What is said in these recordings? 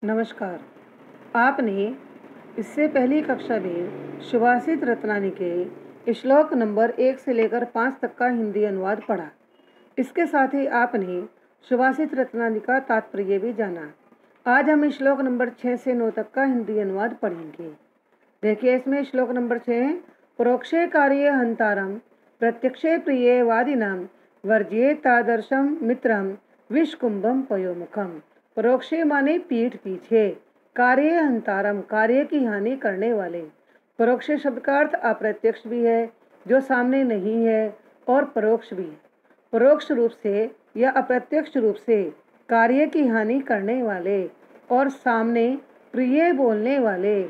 नमस्कार। आपने इससे पहली कक्षा में सुभाषित रत्नानी के श्लोक नंबर 1 से लेकर 5 तक का हिंदी अनुवाद पढ़ा। इसके साथ ही आपने सुभाषित रत्नानी का तात्पर्य भी जाना। आज हम श्लोक नंबर 6 से 9 तक का हिंदी अनुवाद पढ़ेंगे। देखिए, इसमें श्लोक नंबर 6, परोक्षे कार्ये हंतारम प्रत्यक्षे प्रिये वादिनाम वर्जिये तादर्शम मित्रम विषकुंभम पयोमुखम। परोक्षे माने पीठ पीछे, कार्य हंतारम कार्य की हानि करने वाले। परोक्ष शब्द का अर्थ अप्रत्यक्ष भी है, जो सामने नहीं है, और परोक्ष भी है। परोक्ष रूप से या अप्रत्यक्ष रूप से कार्य की हानि करने वाले और सामने प्रिय बोलने वाले।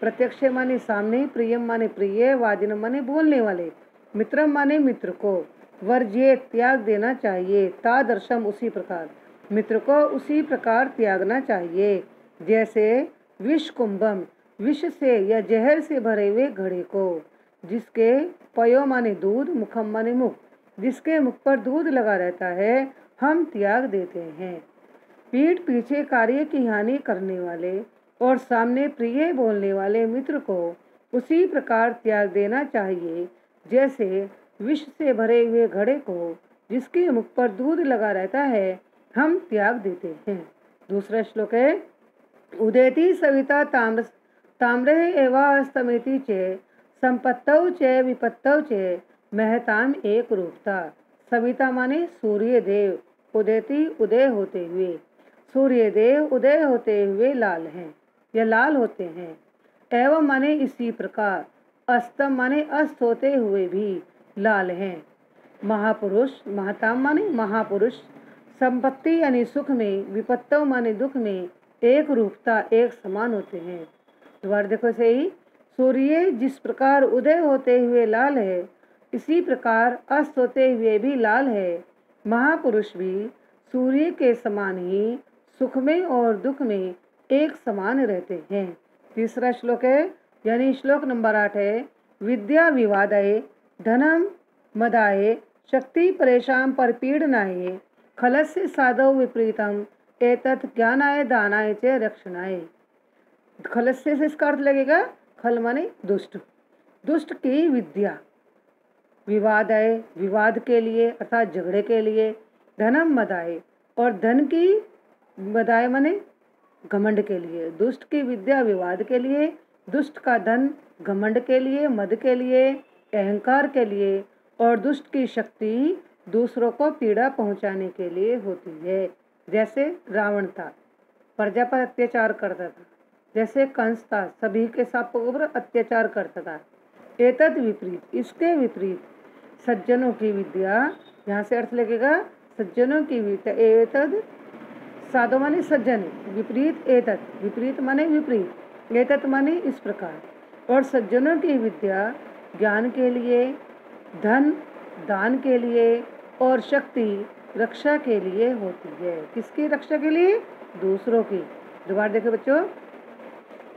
प्रत्यक्ष माने सामने, प्रियम माने प्रिय, वादिनम माने बोलने वाले, मित्रम माने मित्र को, वर्ज्य त्याग देना चाहिए, तादर्शम उसी प्रकार, मित्र को उसी प्रकार त्यागना चाहिए जैसे विष कुंभम विष से या जहर से भरे हुए घड़े को, जिसके पयो माने दूध, मुखम माने मुख, जिसके मुख पर दूध लगा रहता है, हम त्याग देते हैं। पीठ पीछे कार्य की हानि करने वाले और सामने प्रिय बोलने वाले मित्र को उसी प्रकार त्याग देना चाहिए जैसे विष से भरे हुए घड़े को, जिसके मुख पर दूध लगा रहता है, हम त्याग देते हैं। दूसरा श्लोक है, उदेति सविता ताम्रे एवास्तमेति चे संपत्तौ चे विपत्तौ चे महताम एक रूपता। सविता माने सूर्य देव, उदेति उदय होते हुए, सूर्य देव उदय होते हुए लाल हैं या लाल होते हैं। एवं माने इसी प्रकार, अस्तम माने अस्त होते हुए भी लाल हैं। महापुरुष, महताम माने महापुरुष, संपत्ति यानी सुख में, विपत्तों माने दुख में, एक रूपता एक समान होते हैं। दोबारा देखो सही, सूर्य जिस प्रकार उदय होते हुए लाल है, इसी प्रकार अस्त होते हुए भी लाल है। महापुरुष भी सूर्य के समान ही सुख में और दुख में एक समान रहते हैं। तीसरा श्लोक है, यानी श्लोक नंबर 8 है, विद्या विवादाय धनम मदाय शक्ति परेशान परपीडनाय खलस्य साधौ विपरीतम एतत् ज्ञानाय दानाय च रक्षणाय। खलस्य से इसका अर्थ लगेगा, खल माने दुष्ट, दुष्ट की विद्या, विवादाय विवाद के लिए अर्थात झगड़े के लिए, धनम मदाय और धन की, मदाय माने घमंड के लिए, दुष्ट की विद्या विवाद के लिए, दुष्ट का धन घमंड के लिए, मद के लिए, अहंकार के लिए, और दुष्ट की शक्ति दूसरों को पीड़ा पहुंचाने के लिए होती है। जैसे रावण था, प्रजा पर अत्याचार करता था, जैसे कंस था, सभी के सापों पर अत्याचार करता था। एतद विपरीत, इसके विपरीत, सज्जनों की विद्या, यहाँ से अर्थ लगेगा सज्जनों की विद्या। एतद साधो माने सज्जन, विपरीत एतद, विपरीत माने विपरीत, एतद माने इस प्रकार, और सज्जनों की विद्या ज्ञान के लिए, धन दान के लिए और शक्ति रक्षा के लिए होती है। किसकी रक्षा के लिए? दूसरों की। दोबारा देखो बच्चों,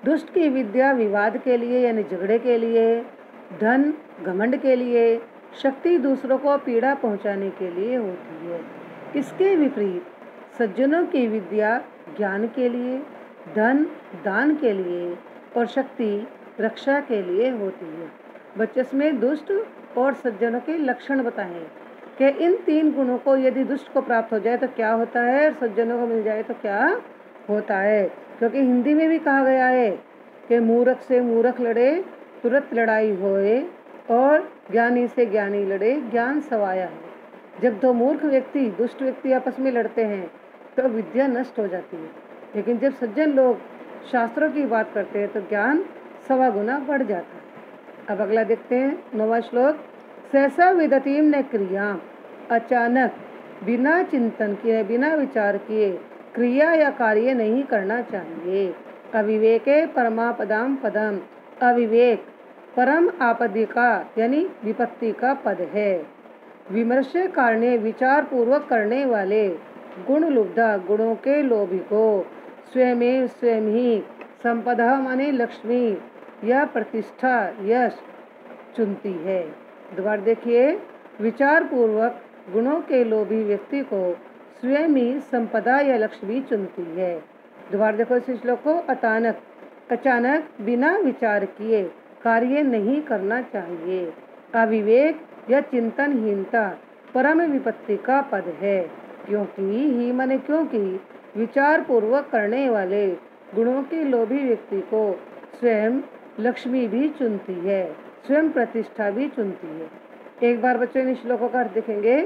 दुष्ट की विद्या विवाद के लिए यानी झगड़े के लिए, धन घमंड के लिए, शक्ति दूसरों को पीड़ा पहुंचाने के लिए होती है। इसके विपरीत सज्जनों की विद्या ज्ञान के लिए, धन दान के लिए और शक्ति रक्षा के लिए होती है। बच्चों में दुष्ट और सज्जनों के लक्षण बताएं कि इन 3 गुणों को यदि दुष्ट को प्राप्त हो जाए तो क्या होता है, और सज्जनों को मिल जाए तो क्या होता है। क्योंकि हिंदी में भी कहा गया है कि मूर्ख से मूर्ख लड़े तुरंत लड़ाई होए, और ज्ञानी से ज्ञानी लड़े ज्ञान सवाया है। जब 2 मूर्ख व्यक्ति, दुष्ट व्यक्ति आपस में लड़ते हैं तो विद्या नष्ट हो जाती है, लेकिन जब सज्जन लोग शास्त्रों की बात करते हैं तो ज्ञान 1.25 गुना बढ़ जाता है। अब अगला देखते हैं, 9वां श्लोक, सहसा विदतीम न क्रिया, अचानक बिना चिंतन किए, बिना विचार किए क्रिया या कार्य नहीं करना चाहिए। अविवेके परमापदाम पदम, अविवेक परम आपत्ति का यानी विपत्ति का पद है। विमर्श कारणे विचार पूर्वक करने वाले, गुण लुब्धा गुणों के लोभी को, स्वयं स्वयं ही, संपदा माने लक्ष्मी या प्रतिष्ठा यश चुनती है। दोबारा देखिए, विचार पूर्वक गुणों के लोभी व्यक्ति को स्वयं ही संपदा या लक्ष्मी चुनती है। दोबारा देखो इस श्लोक को। अचानक बिना विचार किए कार्य नहीं करना चाहिए। अविवेक या चिंतनहीनता परम विपत्ति का पद है। क्योंकि विचार पूर्वक करने वाले गुणों के लोभी व्यक्ति को स्वयं लक्ष्मी भी चुनती है, स्वयं प्रतिष्ठा भी चुनती है। एक बार बच्चों इन श्लोकों का अर्थ देखेंगे।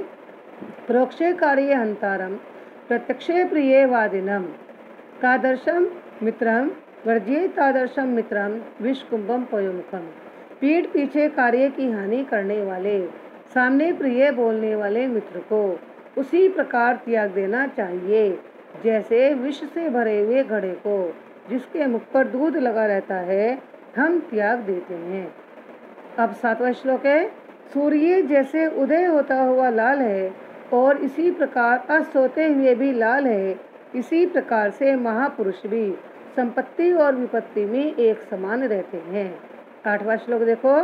प्रोक्षे कार्य हंतारम प्रत्यक्षे प्रिय वादिनम कादर्शम मित्रम वर्जिये तादर्शम मित्रम विषकुंभम पयोमुखम। पीठ पीछे कार्य की हानि करने वाले सामने प्रिय बोलने वाले मित्र को उसी प्रकार त्याग देना चाहिए जैसे विष से भरे हुए घड़े को जिसके मुख पर दूध लगा रहता है हम त्याग देते हैं। अब 7वां श्लोक है। सूर्य जैसे उदय होता हुआ लाल है और इसी प्रकार अस्त होते हुए भी लाल है, इसी प्रकार से महापुरुष भी संपत्ति और विपत्ति में एक समान रहते हैं। 8वां श्लोक देखो।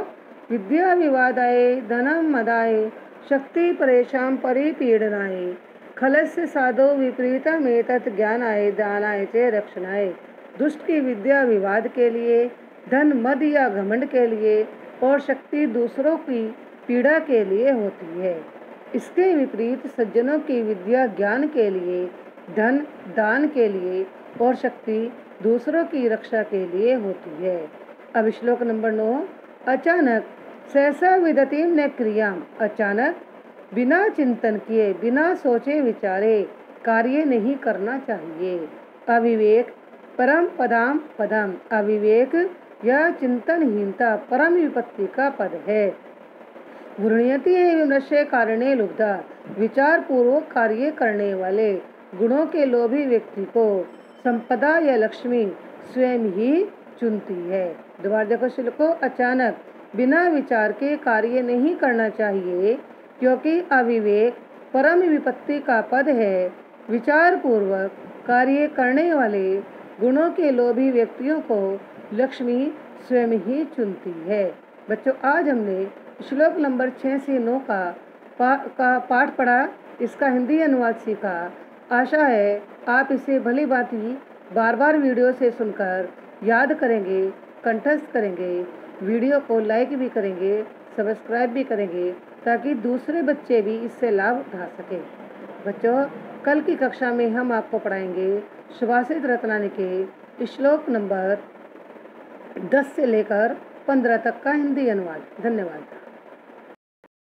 विद्या विवादाय धनम मदाय शक्ति परेशान परिपीडनाय खलस्य साधो विपरीतमेतत् ज्ञानाय दानाय च रक्षणाय। दुष्ट की विद्या विवाद के लिए, धन मद या घमंड के लिए और शक्ति दूसरों की पीड़ा के लिए होती है। इसके विपरीत सज्जनों की विद्या ज्ञान के लिए, धन दान के लिए और शक्ति दूसरों की रक्षा के लिए होती है। अब श्लोक नंबर 9। अचानक सहसा विदतिम न क्रियाम। अचानक बिना चिंतन किए, बिना सोचे विचारे कार्य नहीं करना चाहिए। अविवेक परम पदाम पदम। अविवेक या चिंतनहीनता परम विपत्ति का पद है। वृण्यति विमृश्य कारणे लुब्धा। विचार पूर्वक कार्य करने वाले गुणों के लोभी व्यक्ति को संपदा या लक्ष्मी स्वयं ही चुनती है। दोबारा देखो श्लोक को। अचानक बिना विचार के कार्य नहीं करना चाहिए क्योंकि अविवेक परम विपत्ति का पद है। विचार पूर्वक कार्य करने वाले गुणों के लोभी व्यक्तियों को लक्ष्मी स्वयं ही चुनती है। बच्चों आज हमने श्लोक नंबर 6 से 9 का पाठ पढ़ा, इसका हिंदी अनुवाद सीखा। आशा है आप इसे भली भांति बार बार वीडियो से सुनकर याद करेंगे, कंठस्थ करेंगे, वीडियो को लाइक भी करेंगे, सब्सक्राइब भी करेंगे ताकि दूसरे बच्चे भी इससे लाभ उठा सकें। बच्चों कल की कक्षा में हम आपको पढ़ाएंगे सुभाषित रत्नानी के श्लोक नंबर 10 से लेकर 15 तक का हिंदी अनुवाद। धन्यवाद।